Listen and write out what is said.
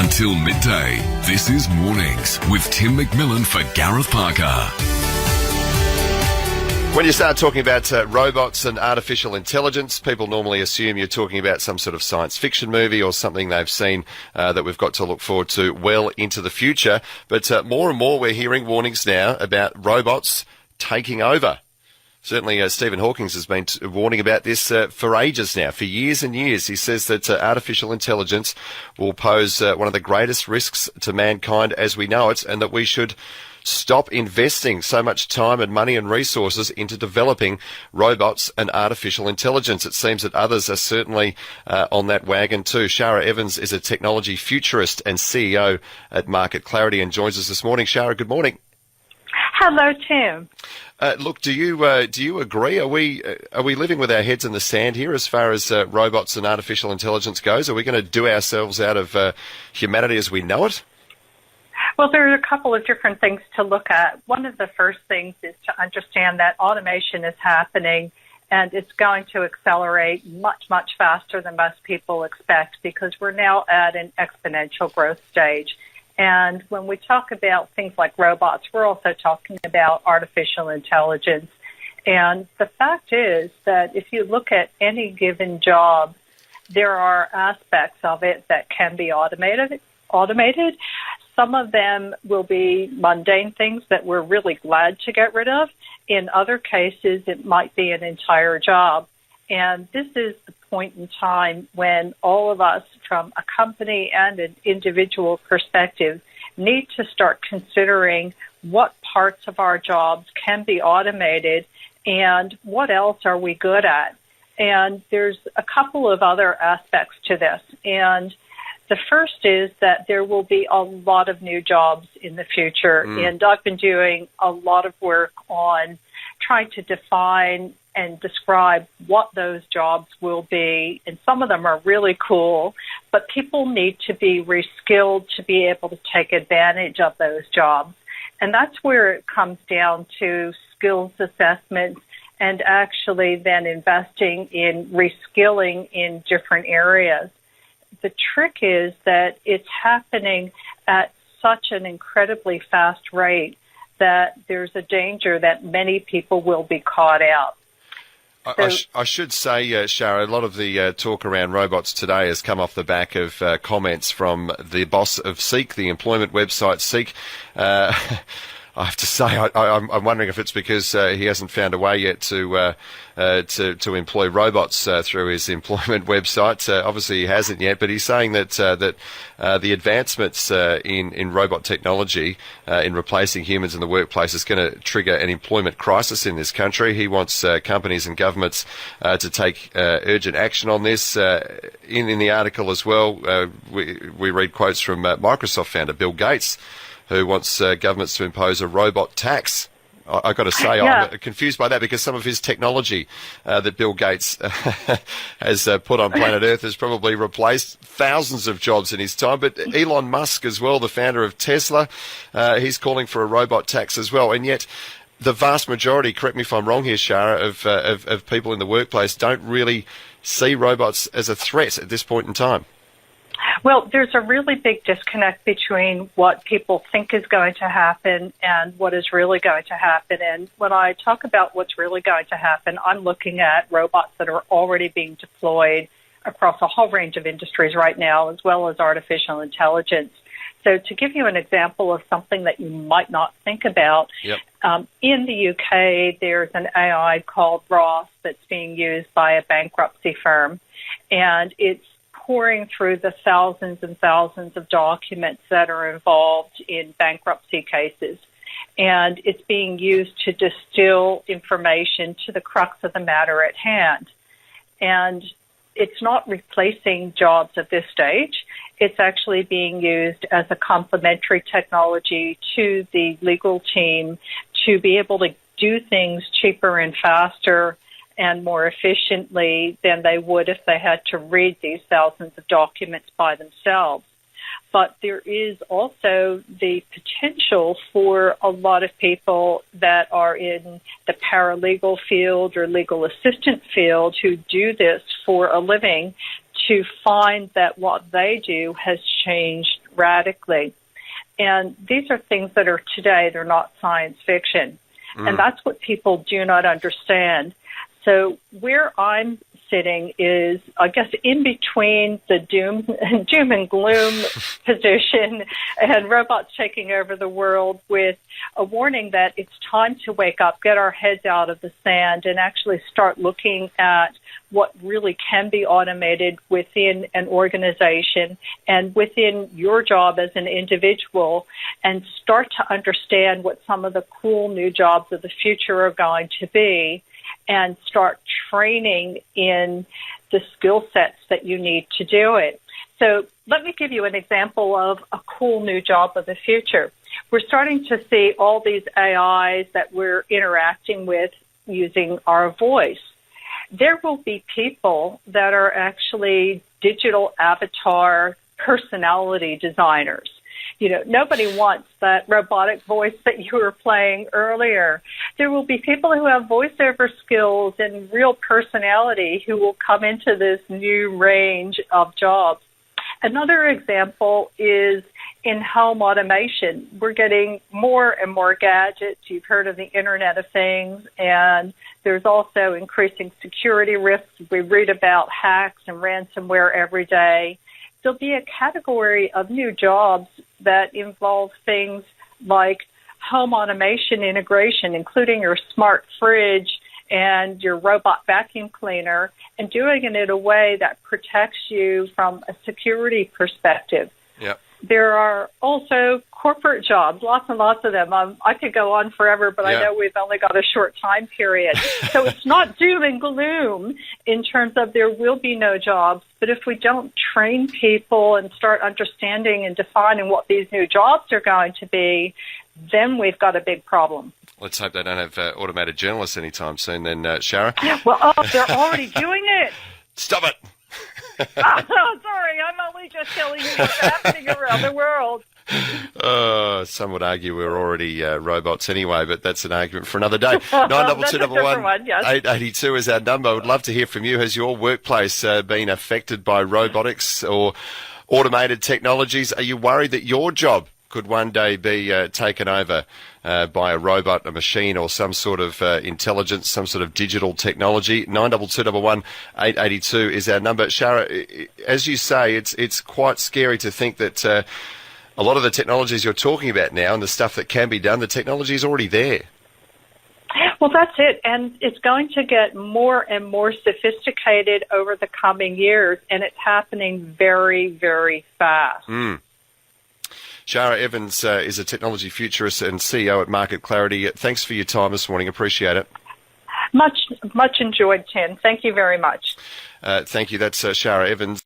Until midday, this is Mornings with Tim McMillan for Gareth Parker. When you start talking about robots and artificial intelligence, people normally assume you're talking about some sort of science fiction movie or something they've seen that we've got to look forward to well into the future. But more and more we're hearing warnings now about robots taking over. Certainly, Stephen Hawking has been warning about this for ages now, for years and years. He says that artificial intelligence will pose one of the greatest risks to mankind as we know it, and that we should stop investing so much time and money and resources into developing robots and artificial intelligence. It seems that others are certainly on that wagon too. Shara Evans is a technology futurist and CEO at Market Clarity and joins us this morning. Shara, good morning. Hello, Tim. Look, do you agree? Are we living with our heads in the sand here as far as robots and artificial intelligence goes? Are we going to do ourselves out of humanity as we know it? Well, there are a couple of different things to look at. One of the first things is to understand that automation is happening and it's going to accelerate much, much faster than most people expect because we're now at an exponential growth stage. And when we talk about things like robots, we're also talking about artificial intelligence. And the fact is that if you look at any given job, there are aspects of it that can be automated. Some of them will be mundane things that we're really glad to get rid of. In other cases, it might be an entire job. And this is the point in time when all of us, from a company and an individual perspective, need to start considering what parts of our jobs can be automated and what else are we good at. And there's a couple of other aspects to this. And the first is that there will be a lot of new jobs in the future. And I've been doing a lot of work on trying to define and describe what those jobs will be. And some of them are really cool, but people need to be reskilled to be able to take advantage of those jobs. And that's where it comes down to skills assessments and actually then investing in reskilling in different areas. The trick is that it's happening at such an incredibly fast rate that there's a danger that many people will be caught out. I should say, Shara, a lot of the talk around robots today has come off the back of comments from the boss of Seek, the employment website Seek. I have to say, I'm wondering if it's because he hasn't found a way yet to employ robots through his employment website. Obviously, he hasn't yet, but he's saying that the advancements in robot technology in replacing humans in the workplace is going to trigger an employment crisis in this country. He wants companies and governments to take urgent action on this. In the article as well, we read quotes from Microsoft founder Bill Gates, who wants governments to impose a robot tax. I've got to say, I'm confused by that because some of his technology that Bill Gates has put on planet Earth has probably replaced thousands of jobs in his time. But Elon Musk as well, the founder of Tesla, he's calling for a robot tax as well. And yet the vast majority, correct me if I'm wrong here, Shara, of people in the workplace don't really see robots as a threat at this point in time. Well, there's a really big disconnect between what people think is going to happen and what is really going to happen. And when I talk about what's really going to happen, I'm looking at robots that are already being deployed across a whole range of industries right now, as well as artificial intelligence. So to give you an example of something that you might not think about, in the UK, there's an AI called Ross that's being used by a bankruptcy firm, and it's pouring through the thousands and thousands of documents that are involved in bankruptcy cases. And it's being used to distill information to the crux of the matter at hand. And it's not replacing jobs at this stage. It's actually being used as a complementary technology to the legal team to be able to do things cheaper and faster and more efficiently than they would if they had to read these thousands of documents by themselves. But there is also the potential for a lot of people that are in the paralegal field or legal assistant field who do this for a living to find that what they do has changed radically. And these are things that are today, they're not science fiction. And that's what people do not understand. So where I'm sitting is, I guess, in between the doom and gloom position and robots taking over the world, with a warning that it's time to wake up, get our heads out of the sand, and actually start looking at what really can be automated within an organization and within your job as an individual, and start to understand what some of the cool new jobs of the future are going to be, and start training in the skill sets that you need to do it. So let me give you an example of a cool new job of the future. We're starting to see all these AIs that we're interacting with using our voice. There will be people that are actually digital avatar personality designers. You know, nobody wants that robotic voice that you were playing earlier. There will be people who have voiceover skills and real personality who will come into this new range of jobs. Another example is in home automation. We're getting more and more gadgets. You've heard of the Internet of Things, and there's also increasing security risks. We read about hacks and ransomware every day. There'll be a category of new jobs that involve things like home automation integration, including your smart fridge and your robot vacuum cleaner, and doing it in a way that protects you from a security perspective. Yep. There are also corporate jobs, lots and lots of them. I could go on forever, but I know we've only got a short time period. So it's not doom and gloom in terms of there will be no jobs. But if we don't train people and start understanding and defining what these new jobs are going to be, then we've got a big problem. Let's hope they don't have automated journalists anytime soon then, Shara. Well, they're already doing it. Stop it. Sorry, I'm only just telling you what's happening around the world. Some would argue we're already robots anyway, but that's an argument for another day. 92211 882 is our number. I would love to hear from you. Has your workplace been affected by robotics or automated technologies? Are you worried that your job could one day be taken over by a robot, a machine, or some sort of intelligence, some sort of digital technology? 92211 882 is our number. Shara, as you say, it's quite scary to think that a lot of the technologies you're talking about now and the stuff that can be done, the technology is already there. Well, that's it. And it's going to get more and more sophisticated over the coming years, and it's happening very, very fast. Shara Evans is a technology futurist and CEO at Market Clarity. Thanks for your time this morning. Appreciate it. Much enjoyed, Tim. Thank you very much. Thank you. That's Shara Evans.